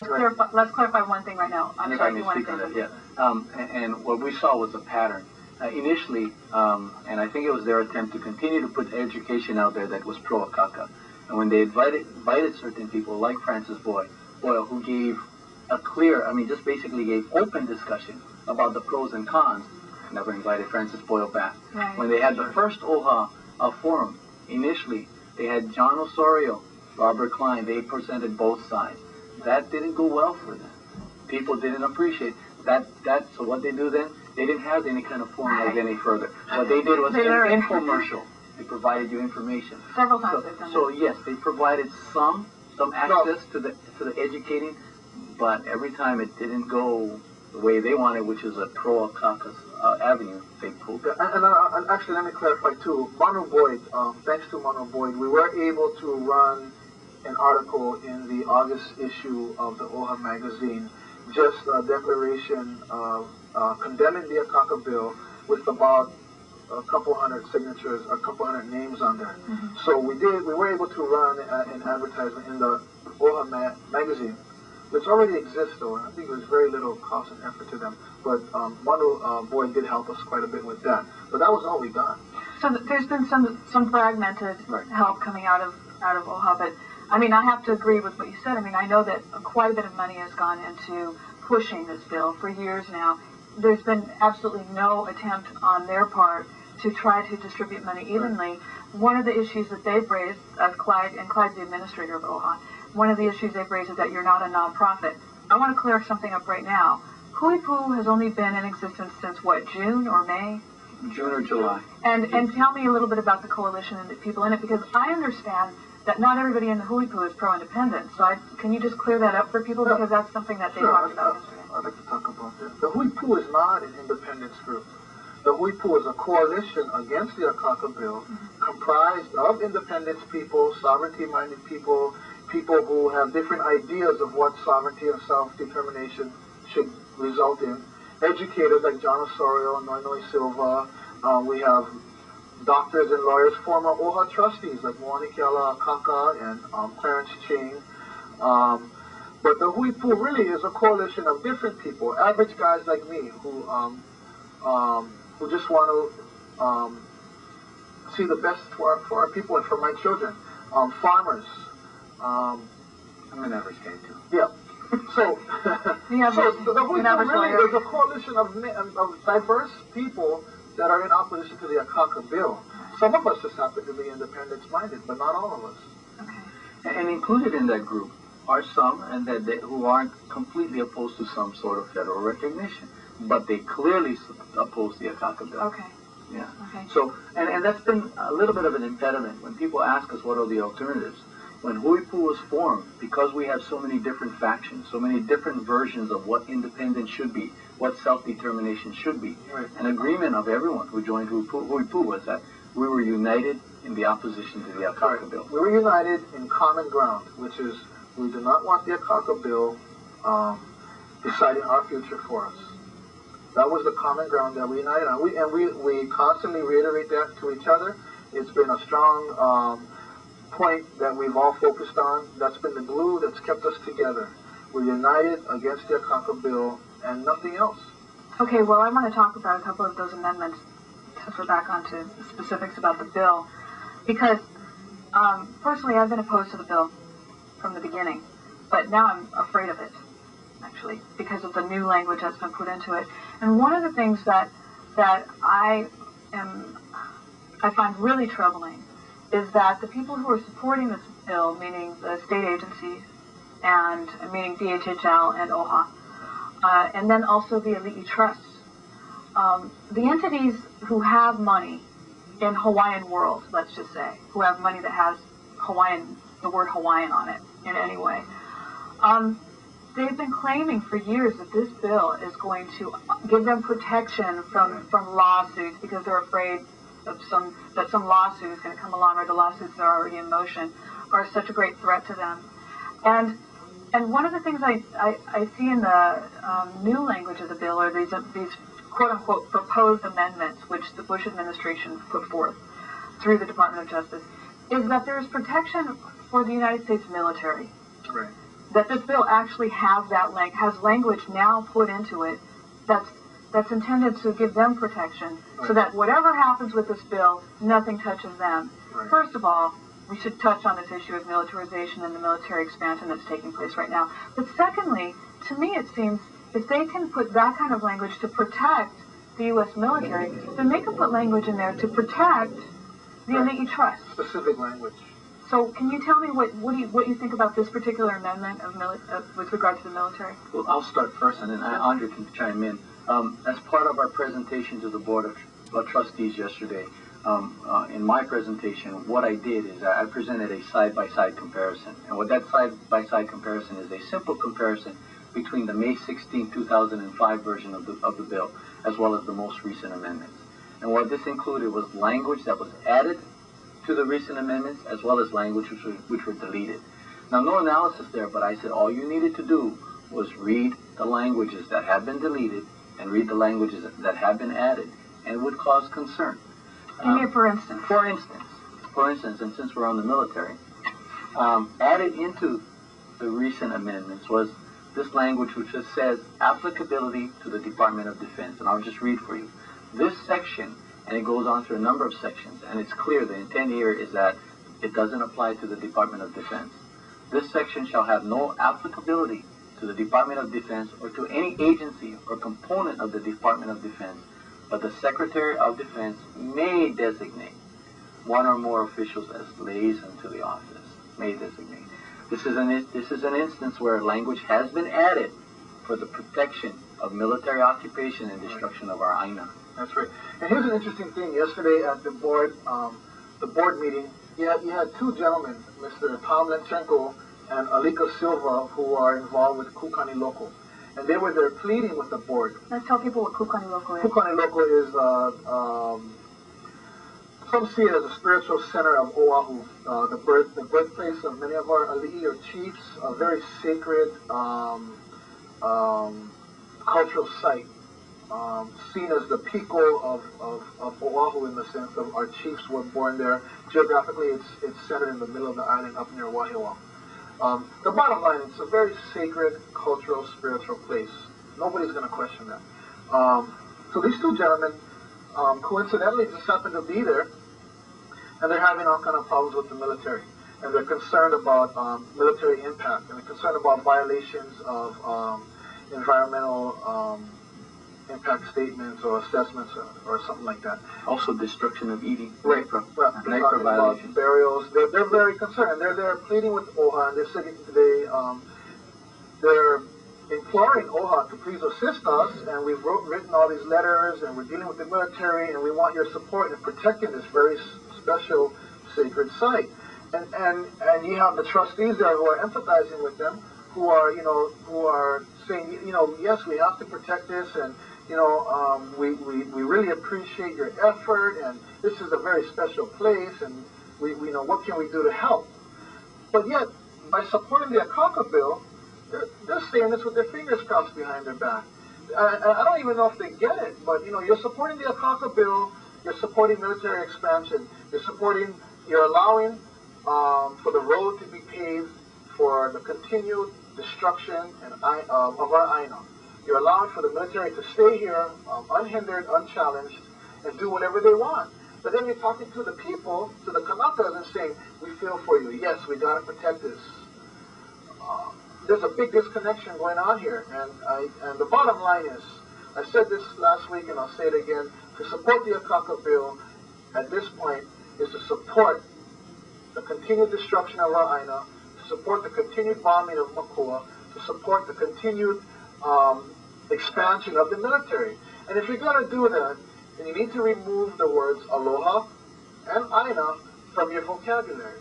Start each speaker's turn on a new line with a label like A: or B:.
A: Let's clarify one thing right now. I'm sorry, you want to say that?
B: Yeah. And what we saw was a pattern. Initially, and I think it was their attempt to continue to put education out there that was pro-Akaka. And when they invited certain people like Francis Boyle, who gave a clear, just basically gave open discussion about the pros and cons, never invited Francis Boyle back.
A: Right.
B: When they had the first OHA forum, initially, they had John Osorio, Robert Klein, they presented both sides. That didn't go well for them. People didn't appreciate that. So what they do then, they didn't have any kind of formalize any further. What they did was an infomercial. They provided you information.
A: Several times they've done
B: so yes, they provided some access to the educating, but every time it didn't go the way they wanted, which is a pro-Akaka avenue, they pulled it.
C: And actually, let me clarify too. Manu Boyd, thanks to Manu Boyd, we were able to run an article in the August issue of the OHA magazine, just a declaration condemning the Akaka Bill with about a couple hundred signatures, a couple hundred names on there.
A: Mm-hmm.
C: So we were able to run an advertisement in the OHA magazine, which already exists though, and I think there's very little cost and effort to them. But Manu Boyd did help us quite a bit with that. But that was all we got.
A: So there's been some fragmented help coming out of OHA, but I have to agree with what you said. I know that quite a bit of money has gone into pushing this bill for years now. There's been absolutely no attempt on their part to try to distribute money evenly. One of the issues that they've raised, Clyde's the administrator of OHA, one of the issues they've raised is that you're not a nonprofit. I want to clear something up right now. Huipu has only been in existence since what, June or May?
B: June or July.
A: And tell me a little bit about the coalition and the people in it, because I understand that not everybody in the Huipu is pro-independence. So can you just clear that up for people, because that's something that they talked about yesterday.
C: I'd like to talk about that. The Huipu is not an independence group. The Huipu is a coalition against the Akaka Bill, comprised of independence people, sovereignty-minded people, people who have different ideas of what sovereignty and self-determination should result in. Educators like John Osorio and Noinoy Silva. We have doctors and lawyers, former OHA trustees like Moanikiala Akaka and Clarence Ching. But the Huipu really is a coalition of different people, average guys like me who just want to see the best for our people and for my children. Farmers.
B: I'm an average guy too.
C: Yeah. So the Huipu really is a coalition of diverse people that are in opposition to the Akaka Bill. Some of us just happen to be independence-minded, but not all of us.
B: Okay. And included in that group are some who aren't completely opposed to some sort of federal recognition, but they clearly oppose the Akaka Bill.
A: Okay.
B: Yeah.
A: Okay.
B: So, and that's been a little bit of an impediment when people ask us what are the alternatives. When Huipu was formed, because we have so many different factions, so many different versions of what independence should be, what self-determination should be, an agreement of everyone who joined Huipu was that we were united in the opposition to the Akaka Bill.
C: We were united in common ground, which is we do not want the Akaka Bill deciding our future for us. That was the common ground that we united on. We constantly reiterate that to each other. It's been a strong point that we've all focused on. That's been the glue that's kept us together. We're united against the Akaka Bill and nothing else.
A: Okay, well, I want to talk about a couple of those amendments, since we're back onto specifics about the bill, because personally I've been opposed to the bill from the beginning, but now I'm afraid of it, actually, because of the new language that's been put into it. And one of the things that I find really troubling is that the people who are supporting this bill, meaning the state agencies, and meaning DHHL and OHA, and then also the Ali'i trusts, the entities who have money in Hawaiian world, let's just say, who have money that has the word Hawaiian on it in any way, they've been claiming for years that this bill is going to give them protection from lawsuits, because they're afraid of that some lawsuit is going to come along, or the lawsuits that are already in motion are such a great threat to them. And one of the things I see in the new language of the bill are these quote-unquote proposed amendments, which the Bush administration put forth through the Department of Justice, is that there is protection for the United States military.
C: Right.
A: that this bill actually has has language now put into it that's intended to give them protection, so that whatever happens with this bill, nothing touches them.
C: Right.
A: First of all, we should touch on this issue of militarization and the military expansion that's taking place right now. But secondly, to me it seems if they can put that kind of language to protect the U.S. military, then they can put language in there to protect the elite you trust.
C: Specific language.
A: So can you tell me what you think about this particular amendment with regard to the military?
B: Well, I'll start first, and then Andre can chime in. As part of our presentation to the Board of Trustees yesterday, in my presentation, what I did is I presented a side-by-side comparison. And what that side-by-side comparison is a simple comparison between the May 16, 2005 version of the bill, as well as the most recent amendments. And what this included was language that was added to the recent amendments, as well as language which were deleted. Now, no analysis there, but I said all you needed to do was read the languages that have been deleted and read the languages that have been added, and it would cause concern.
A: Give me a for instance.
B: For instance, and since we're on the military, added into the recent amendments was this language which just says applicability to the Department of Defense. And I'll just read for you. This section, and it goes on through a number of sections, and it's clear the intent here is that it doesn't apply to the Department of Defense. This section shall have no applicability to the Department of Defense or to any agency or component of the Department of Defense, but the Secretary of Defense may designate one or more officials as liaison to the office. May designate. This is an instance where language has been added for the protection of military occupation and destruction of our Aina.
C: That's right. And here's an interesting thing. Yesterday at the board meeting, you had two gentlemen, Mr. Tom Lenchenko and Alika Silva, who are involved with Kukani Local. And they were there pleading with the board.
A: Let's tell people what Kukani Local is.
C: Kukani Local is, some see it as a spiritual center of Oahu, the birthplace of many of our ali'i or chiefs, a very sacred cultural site, seen as the pico of Oahu in the sense of our chiefs were born there. Geographically, it's centered in the middle of the island up near Wahiawa. The bottom line, it's a very sacred, cultural, spiritual place. Nobody's going to question that. So these two gentlemen, coincidentally, just happened to be there, and they're having all kind of problems with the military. And they're concerned about military impact, and they're concerned about violations of environmental impact statements or assessments or something like that.
B: Also destruction of eating.
C: Right.
B: NICRA violations.
C: Burials. They're very concerned. They're pleading with OHA, and they're imploring OHA to please assist us, and we've written all these letters, and we're dealing with the military, and we want your support in protecting this very special sacred site. And you have the trustees there who are empathizing with them, who are saying, yes, we have to protect this, and we really appreciate your effort, and this is a very special place, and we what can we do to help? But yet, by supporting the Akaka Bill, they're saying this with their fingers crossed behind their back. I don't even know if they get it, but you're supporting the Akaka Bill, you're supporting military expansion, you're allowing for the road to be paved for the continued destruction of our Aina. You're allowing for the military to stay here unhindered, unchallenged, and do whatever they want. But then you're talking to the people, to the Kanakas, and saying, we feel for you. Yes, we got to protect this. There's a big disconnection going on here. And the bottom line is, I said this last week and I'll say it again, to support the Akaka Bill at this point is to support the continued destruction of our Aina, to support the continued bombing of Makua, to support the continued expansion of the military. And if you're going to do that, then you need to remove the words aloha and Aina from your vocabulary.